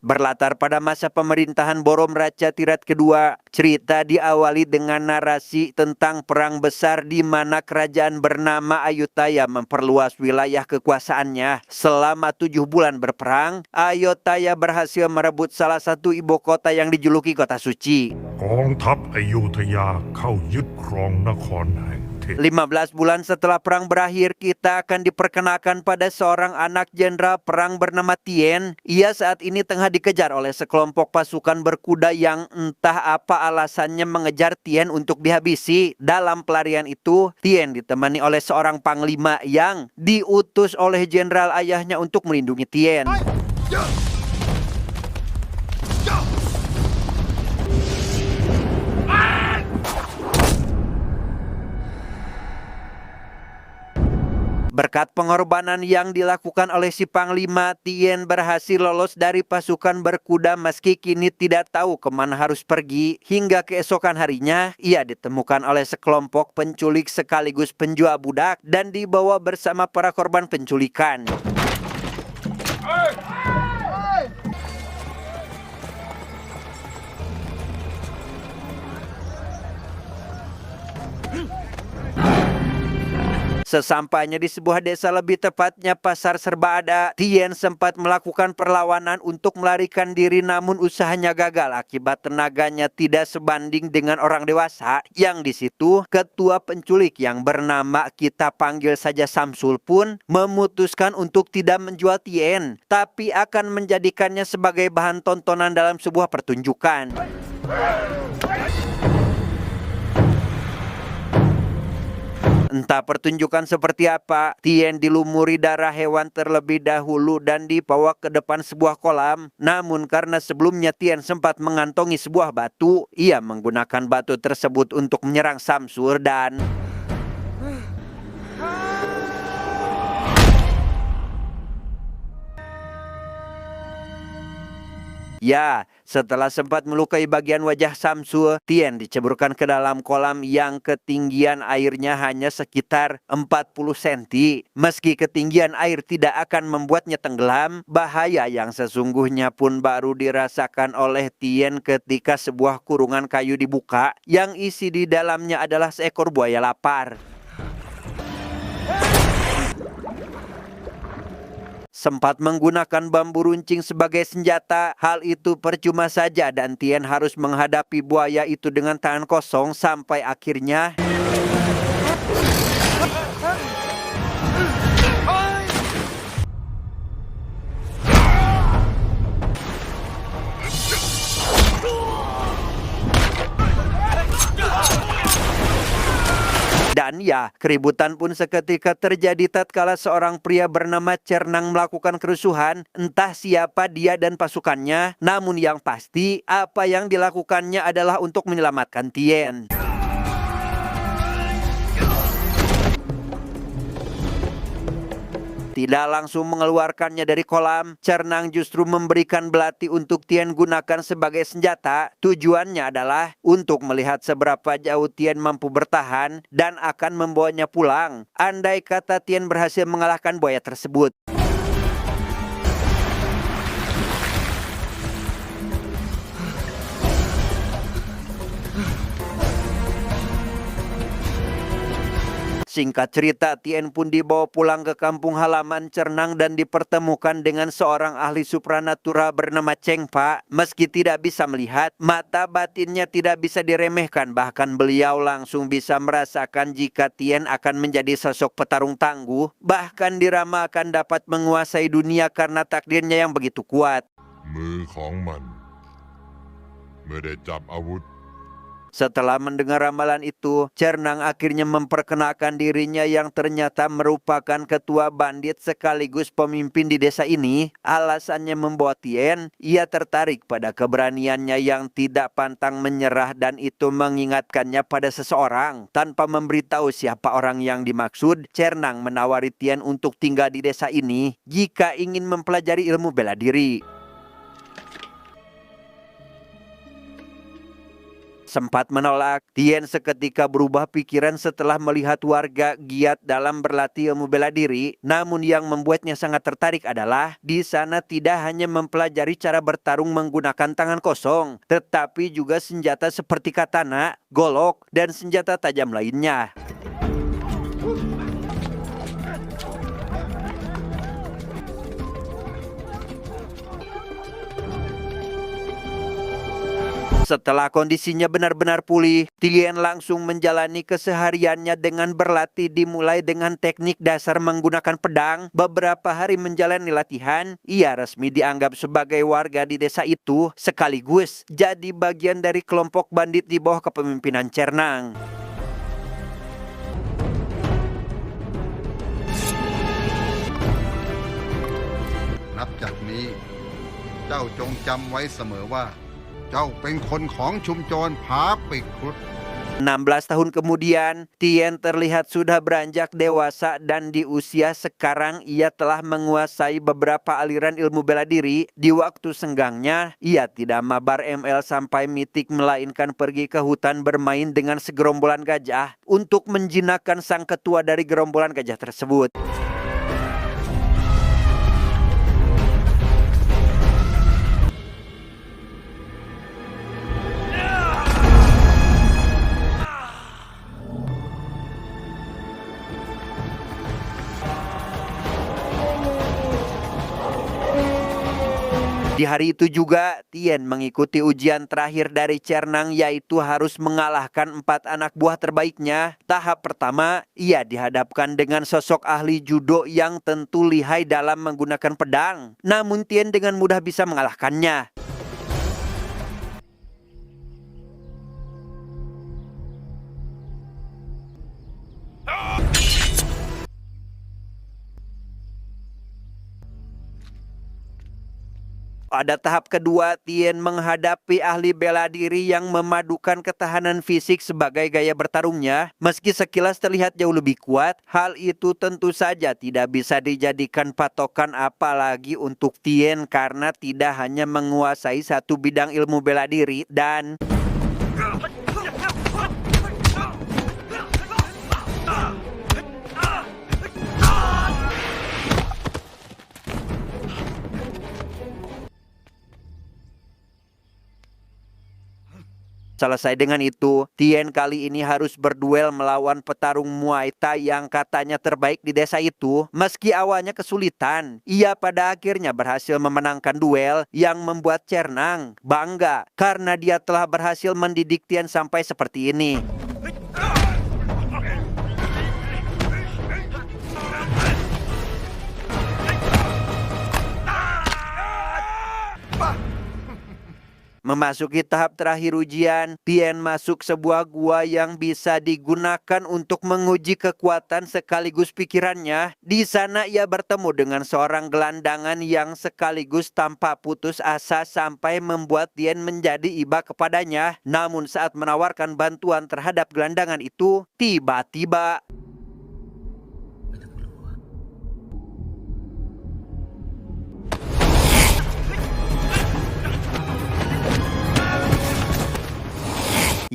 Berlatar pada masa pemerintahan Borom Raja Tirat kedua, cerita diawali dengan narasi tentang perang besar di mana kerajaan bernama Ayutthaya memperluas wilayah kekuasaannya. Selama 7 bulan berperang, Ayutthaya berhasil merebut salah satu ibu kota yang dijuluki kota suci. กองทัพอยุธยาเข้ายึดครองนครแห่งเทพ 15 bulan setelah perang berakhir, kita akan diperkenalkan pada seorang anak jenderal perang bernama Tien. Ia saat ini tengah dikejar oleh sekelompok pasukan berkuda yang entah apa alasannya mengejar Tien untuk dihabisi. Dalam pelarian itu, Tien ditemani oleh seorang panglima yang diutus oleh jenderal ayahnya untuk melindungi Tien. Berkat pengorbanan yang dilakukan oleh si Panglima, Tien berhasil lolos dari pasukan berkuda meski kini tidak tahu kemana harus pergi. Hingga keesokan harinya, ia ditemukan oleh sekelompok penculik sekaligus penjual budak dan dibawa bersama para korban penculikan. Sesampainya di sebuah desa, lebih tepatnya pasar serba ada, Tien sempat melakukan perlawanan untuk melarikan diri, namun usahanya gagal akibat tenaganya tidak sebanding dengan orang dewasa. Yang di situ ketua penculik yang bernama kita panggil saja Samsul pun memutuskan untuk tidak menjual Tien, tapi akan menjadikannya sebagai bahan tontonan dalam sebuah pertunjukan. Entah pertunjukan seperti apa, Tien dilumuri darah hewan terlebih dahulu dan dibawa ke depan sebuah kolam. Namun karena sebelumnya Tien sempat mengantongi sebuah batu, ia menggunakan batu tersebut untuk menyerang Samsur dan... Ya, setelah sempat melukai bagian wajah Samsul, Tien diceburkan ke dalam kolam yang ketinggian airnya hanya sekitar 40 cm. Meski ketinggian air tidak akan membuatnya tenggelam, bahaya yang sesungguhnya pun baru dirasakan oleh Tien ketika sebuah kurungan kayu dibuka, yang isi di dalamnya adalah seekor buaya lapar. Sempat menggunakan bambu runcing sebagai senjata, hal itu percuma saja dan Tien harus menghadapi buaya itu dengan tangan kosong sampai akhirnya... Dan ya, keributan pun seketika terjadi tatkala seorang pria bernama Cernang melakukan kerusuhan. Entah siapa dia dan pasukannya, namun yang pasti apa yang dilakukannya adalah untuk menyelamatkan Tien. Tidak langsung mengeluarkannya dari kolam, Cernang justru memberikan belati untuk Tien gunakan sebagai senjata. Tujuannya adalah untuk melihat seberapa jauh Tien mampu bertahan dan akan membawanya pulang. Andai kata Tien berhasil mengalahkan buaya tersebut. Singkat cerita, Tien pun dibawa pulang ke kampung halaman Cernang dan dipertemukan dengan seorang ahli supranatura bernama Chengpa. Meski tidak bisa melihat, mata batinnya tidak bisa diremehkan. Bahkan beliau langsung bisa merasakan jika Tien akan menjadi sosok petarung tangguh. Bahkan diramalkan dapat menguasai dunia karena takdirnya yang begitu kuat. มือของมันเมื่อได้จับอาวุธ Setelah mendengar ramalan itu, Cernang akhirnya memperkenalkan dirinya yang ternyata merupakan ketua bandit sekaligus pemimpin di desa ini. Alasannya membawa Tien, ia tertarik pada keberaniannya yang tidak pantang menyerah dan itu mengingatkannya pada seseorang. Tanpa memberitahu siapa orang yang dimaksud, Cernang menawari Tien untuk tinggal di desa ini jika ingin mempelajari ilmu bela diri. sempat menolak. Tien seketika berubah pikiran setelah melihat warga giat dalam berlatih ilmu bela diri. Namun yang membuatnya sangat tertarik adalah di sana tidak hanya mempelajari cara bertarung menggunakan tangan kosong, tetapi juga senjata seperti katana, golok, dan senjata tajam lainnya. Setelah kondisinya benar-benar pulih, Tien langsung menjalani kesehariannya dengan berlatih dimulai dengan teknik dasar menggunakan pedang. Beberapa hari menjalani latihan, ia resmi dianggap sebagai warga di desa itu sekaligus jadi bagian dari kelompok bandit di bawah kepemimpinan Cernang.นับจากนี้เจ้าจงจำไว้เสมอว่าเจ้าเป็นคนของชุมชนผาปิกครุฑ 16 tahun kemudian, Tien terlihat sudah beranjak dewasa dan di usia sekarang ia telah menguasai beberapa aliran ilmu bela diri. Di waktu senggangnya, ia tidak mabar ML sampai mitik melainkan pergi ke hutan bermain dengan segerombolan gajah untuk menjinakkan sang ketua dari gerombolan gajah tersebut. Di hari itu juga, Tien mengikuti ujian terakhir dari Cernang yaitu harus mengalahkan 4 anak buah terbaiknya. Tahap pertama, ia dihadapkan dengan sosok ahli judo yang tentu lihai dalam menggunakan pedang. Namun Tien dengan mudah bisa mengalahkannya. Pada tahap kedua, Tien menghadapi ahli bela diri yang memadukan ketahanan fisik sebagai gaya bertarungnya. Meski sekilas terlihat jauh lebih kuat, hal itu tentu saja tidak bisa dijadikan patokan apalagi untuk Tien karena tidak hanya menguasai satu bidang ilmu bela diri dan selesai dengan itu, Tien kali ini harus berduel melawan petarung Muay Thai yang katanya terbaik di desa itu. Meski awalnya kesulitan, ia pada akhirnya berhasil memenangkan duel yang membuat Cernang bangga karena dia telah berhasil mendidik Tien sampai seperti ini. Memasuki tahap terakhir ujian, Tien masuk sebuah gua yang bisa digunakan untuk menguji kekuatan sekaligus pikirannya. Di sana ia bertemu dengan seorang gelandangan yang sekaligus tampak putus asa sampai membuat Tien menjadi iba kepadanya. Namun saat menawarkan bantuan terhadap gelandangan itu, tiba-tiba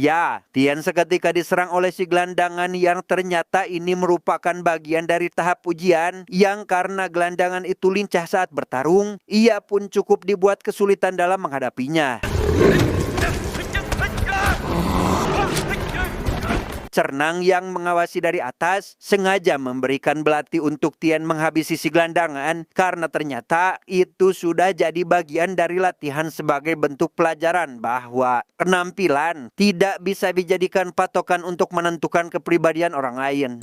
ya, Tien seketika diserang oleh si gelandangan yang ternyata ini merupakan bagian dari tahap ujian yang karena gelandangan itu lincah saat bertarung, ia pun cukup dibuat kesulitan dalam menghadapinya. Cernang yang mengawasi dari atas sengaja memberikan belati untuk Tien menghabisi si gelandangan karena ternyata itu sudah jadi bagian dari latihan sebagai bentuk pelajaran bahwa penampilan tidak bisa dijadikan patokan untuk menentukan kepribadian orang lain.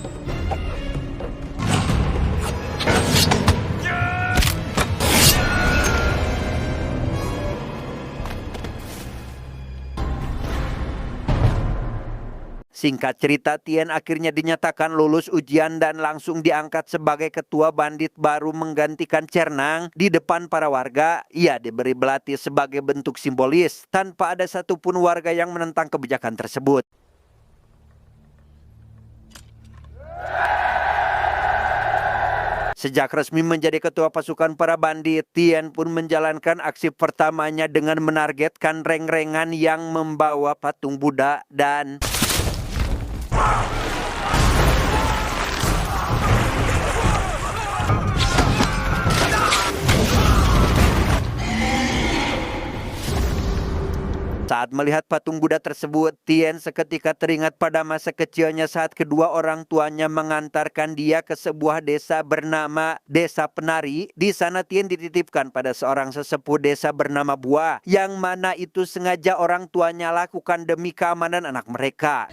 Singkat cerita, Tien akhirnya dinyatakan lulus ujian dan langsung diangkat sebagai ketua bandit baru menggantikan Cernang. Di depan para warga, ia diberi belati sebagai bentuk simbolis tanpa ada satupun warga yang menentang kebijakan tersebut. Sejak resmi menjadi ketua pasukan para bandit, Tien pun menjalankan aksi pertamanya dengan menargetkan reng-rengan yang membawa patung Buddha dan saat melihat patung Buddha tersebut, Tien seketika teringat pada masa kecilnya saat kedua orang tuanya mengantarkan dia ke sebuah desa bernama Desa Penari. Di sana Tien dititipkan pada seorang sesepuh desa bernama Bua, yang mana itu sengaja orang tuanya lakukan demi keamanan anak mereka.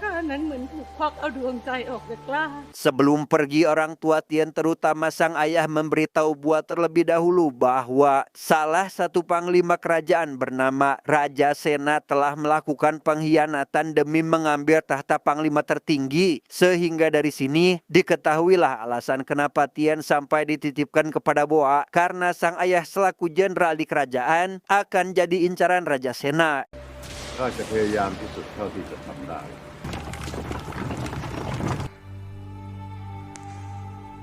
ข้านั้นเหมือนถูกควักเอาดวงใจออกจากร่าง Sebelum pergi, orang tua Tien terutama sang ayah memberitahu Bua terlebih dahulu bahwa salah satu panglima kerajaan bernama Raja Sena telah melakukan pengkhianatan demi mengambil tahta panglima tertinggi. Sehingga dari sini diketahuilah alasan kenapa Tien sampai dititipkan kepada Bua, karena sang ayah selaku jenderal di kerajaan akan jadi incaran Raja Sena. ข้าจะพยายามที่สุดเท่าที่จะทำได้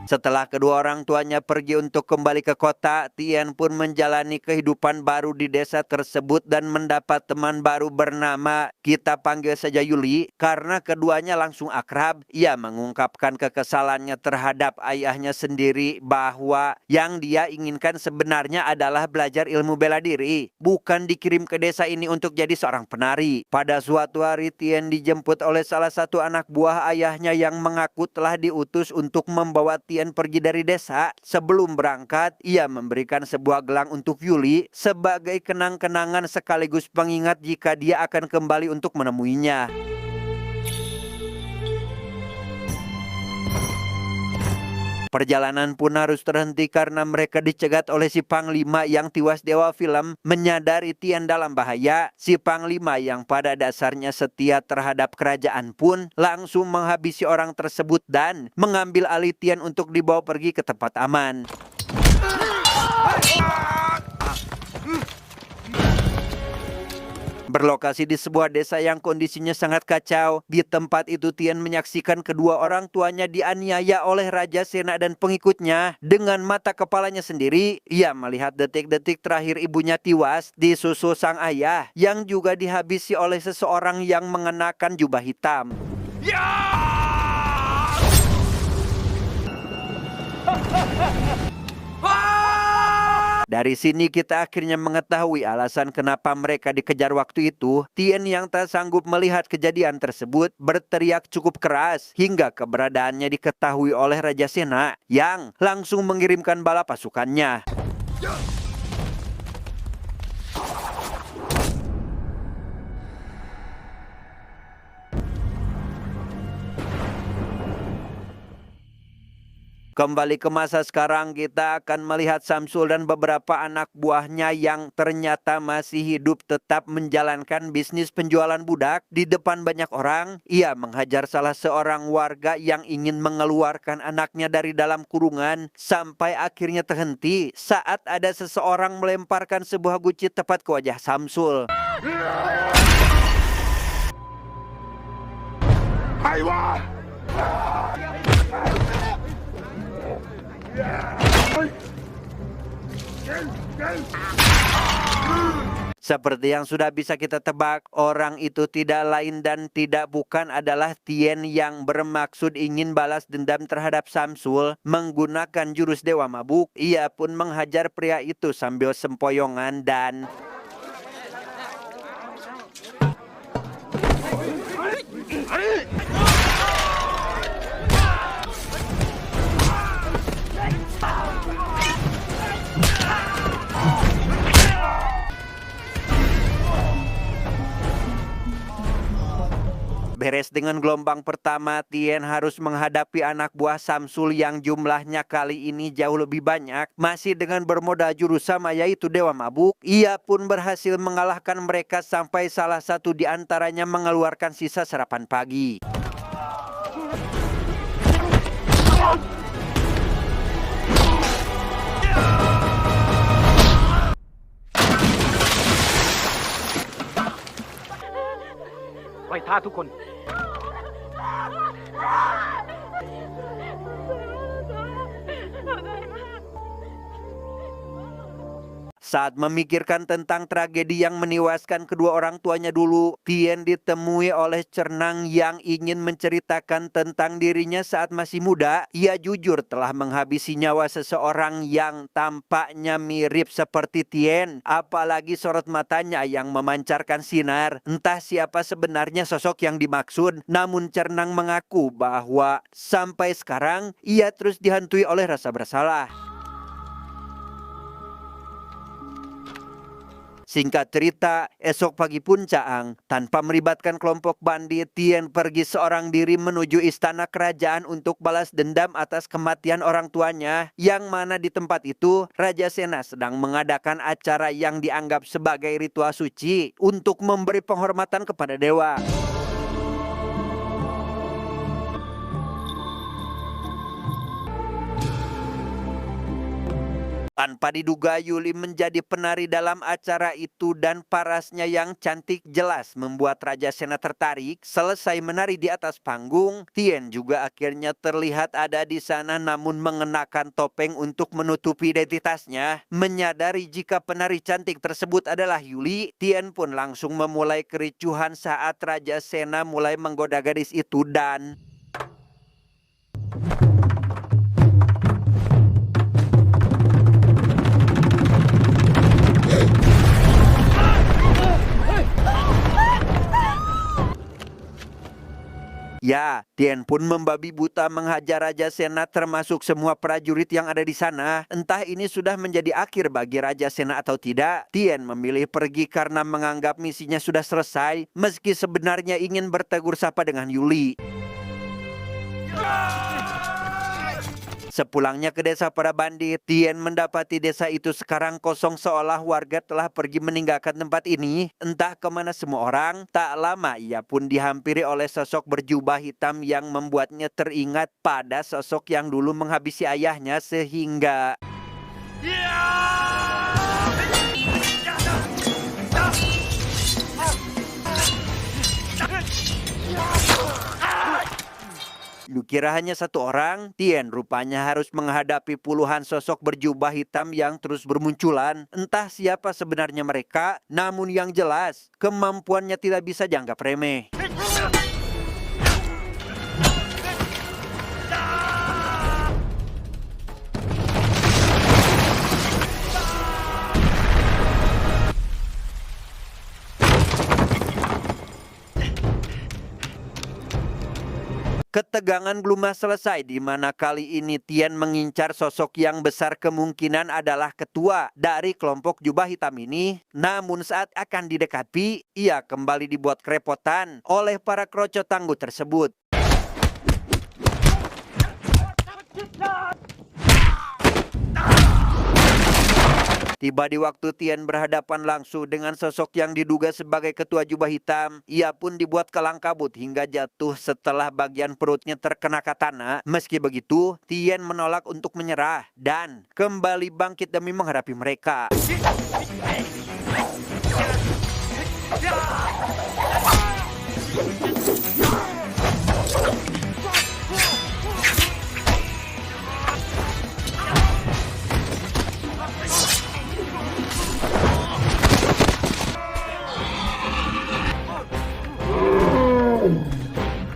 Setelah kedua orang tuanya pergi untuk kembali ke kota, Tien pun menjalani kehidupan baru di desa tersebut dan mendapat teman baru bernama, kita panggil saja Yuli, karena keduanya langsung akrab. Ia mengungkapkan kekesalannya terhadap ayahnya sendiri bahwa yang dia inginkan sebenarnya adalah belajar ilmu bela diri, bukan dikirim ke desa ini untuk jadi seorang penari. Pada suatu hari Tien dijemput oleh salah satu anak buah ayahnya yang mengaku telah diutus untuk membawa Tien pergi dari desa. Sebelum berangkat, ia memberikan sebuah gelang untuk Yuli sebagai kenang-kenangan sekaligus pengingat jika dia akan kembali untuk menemuinya. Perjalanan pun harus terhenti karena mereka dicegat oleh si Panglima yang tiwas Dewa Film. Menyadari Tien dalam bahaya, si Panglima yang pada dasarnya setia terhadap kerajaan pun langsung menghabisi orang tersebut dan mengambil alih Tien untuk dibawa pergi ke tempat aman. Berlokasi di sebuah desa yang kondisinya sangat kacau. Di tempat itu Tien menyaksikan kedua orang tuanya dianiaya oleh Raja Sena dan pengikutnya. Dengan mata kepalanya sendiri, ia melihat detik-detik terakhir ibunya tewas disusul sang ayah yang juga dihabisi oleh seseorang yang mengenakan jubah hitam. Dari sini kita akhirnya mengetahui alasan kenapa mereka dikejar waktu itu. Tien yang tak sanggup melihat kejadian tersebut berteriak cukup keras hingga keberadaannya diketahui oleh Raja Sena yang langsung mengirimkan bala pasukannya. Kembali ke masa sekarang, kita akan melihat Samsul dan beberapa anak buahnya yang ternyata masih hidup tetap menjalankan bisnis penjualan budak. Di depan banyak orang, ia menghajar salah seorang warga yang ingin mengeluarkan anaknya dari dalam kurungan sampai akhirnya terhenti saat ada seseorang melemparkan sebuah guci tepat ke wajah Samsul. Seperti yang sudah bisa kita tebak, orang itu tidak lain dan tidak bukan adalah Tien yang bermaksud ingin balas dendam terhadap Samsul menggunakan jurus Dewa Mabuk. Ia pun menghajar pria itu sambil sempoyongan dan beres dengan gelombang pertama, Tien harus menghadapi anak buah Samsul yang jumlahnya kali ini jauh lebih banyak. Masih dengan bermodal jurus sama yaitu Dewa Mabuk, ia pun berhasil mengalahkan mereka sampai salah satu di antaranya mengeluarkan sisa sarapan pagi. Saat memikirkan tentang tragedi yang menewaskan kedua orang tuanya dulu, Tien ditemui oleh Cernang yang ingin menceritakan tentang dirinya saat masih muda. Ia jujur telah menghabisi nyawa seseorang yang tampaknya mirip seperti Tien, apalagi sorot matanya yang memancarkan sinar. Entah siapa sebenarnya sosok yang dimaksud, namun Cernang mengaku bahwa sampai sekarang ia terus dihantui oleh rasa bersalah. Singkat cerita, esok pagi pun Caang, tanpa melibatkan kelompok bandit, Tien pergi seorang diri menuju istana kerajaan untuk balas dendam atas kematian orang tuanya, yang mana di tempat itu Raja Sena sedang mengadakan acara yang dianggap sebagai ritual suci untuk memberi penghormatan kepada dewa. Tanpa diduga, Yuli menjadi penari dalam acara itu dan parasnya yang cantik jelas membuat Raja Sena tertarik. Selesai menari di atas panggung, Tien juga akhirnya terlihat ada di sana namun mengenakan topeng untuk menutupi identitasnya. Menyadari jika penari cantik tersebut adalah Yuli, Tien pun langsung memulai kericuhan saat Raja Sena mulai menggoda gadis itu dan... Ya, Tien pun membabi buta menghajar Raja Sena termasuk semua prajurit yang ada di sana. Entah ini sudah menjadi akhir bagi Raja Sena atau tidak, Tien memilih pergi karena menganggap misinya sudah selesai, meski sebenarnya ingin bertegur sapa dengan Yuli. Sepulangnya ke desa para bandit, Tien mendapati desa itu sekarang kosong seolah warga telah pergi meninggalkan tempat ini. Entah kemana semua orang, tak lama ia pun dihampiri oleh sosok berjubah hitam yang membuatnya teringat pada sosok yang dulu menghabisi ayahnya sehingga... Lu kira hanya satu orang? Tien rupanya harus menghadapi puluhan sosok berjubah hitam yang terus bermunculan. Entah siapa sebenarnya mereka, namun yang jelas, kemampuannya tidak bisa dianggap remeh. Ketegangan belum selesai di mana kali ini Tien mengincar sosok yang besar kemungkinan adalah ketua dari kelompok jubah hitam ini. Namun saat akan didekati, ia kembali dibuat kerepotan oleh para kroco tangguh tersebut. Tiba di waktu Tien berhadapan langsung dengan sosok yang diduga sebagai ketua jubah hitam, ia pun dibuat kelang kabut hingga jatuh setelah bagian perutnya terkena katana. Meski begitu, Tien menolak untuk menyerah dan kembali bangkit demi menghadapi mereka.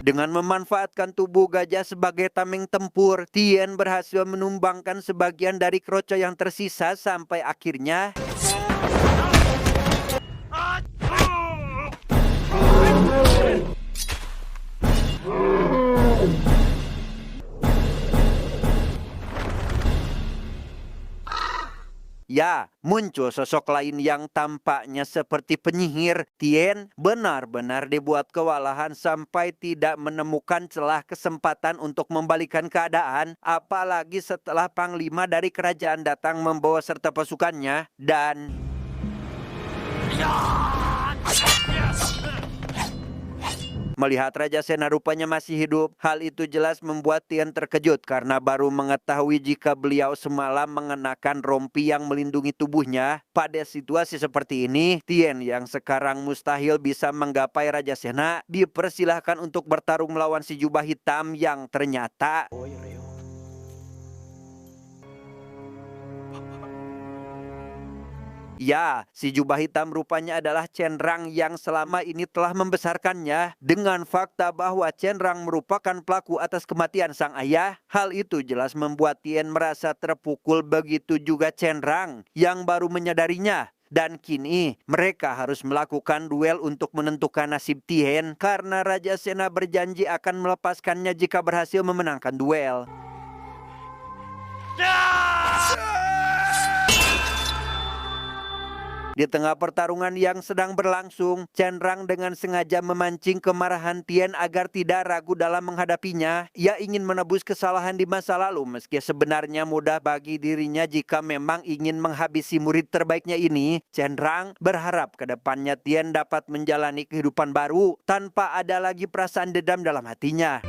Dengan memanfaatkan tubuh gajah sebagai tameng tempur, Tien berhasil menumbangkan sebagian dari kroco yang tersisa sampai akhirnya... Ya, muncul sosok lain yang tampaknya seperti penyihir. Tien benar-benar dibuat kewalahan sampai tidak menemukan celah kesempatan untuk membalikan keadaan. Apalagi setelah panglima dari kerajaan datang membawa serta pasukannya dan... Melihat Raja Sena rupanya masih hidup, hal itu jelas membuat Tien terkejut karena baru mengetahui jika beliau semalam mengenakan rompi yang melindungi tubuhnya. Pada situasi seperti ini, Tien yang sekarang mustahil bisa menggapai Raja Sena dipersilahkan untuk bertarung melawan si jubah hitam yang ternyata... Ya, si jubah hitam rupanya adalah Cenrang yang selama ini telah membesarkannya. Dengan fakta bahwa Cenrang merupakan pelaku atas kematian sang ayah, hal itu jelas membuat Tien merasa terpukul, begitu juga Cenrang yang baru menyadarinya. Dan kini mereka harus melakukan duel untuk menentukan nasib Tien karena Raja Sena berjanji akan melepaskannya jika berhasil memenangkan duel. Di tengah pertarungan yang sedang berlangsung, Cenrang dengan sengaja memancing kemarahan Tien agar tidak ragu dalam menghadapinya. Ia ingin menebus kesalahan di masa lalu, meski sebenarnya mudah bagi dirinya jika memang ingin menghabisi murid terbaiknya ini. Cenrang berharap ke depannya Tien dapat menjalani kehidupan baru tanpa ada lagi perasaan dendam dalam hatinya.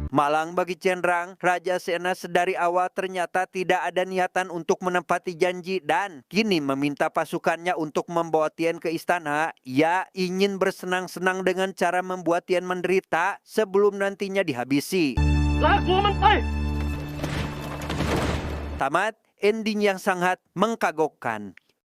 Malang bagi Cenrang, Raja Sena sedari awal ternyata tidak ada niatan untuk menepati janji dan kini meminta pasukannya untuk membawa Tien ke istana. Ia ingin bersenang-senang dengan cara membuat Tien menderita sebelum nantinya dihabisi. Tamat, ending yang sangat mengkagokkan.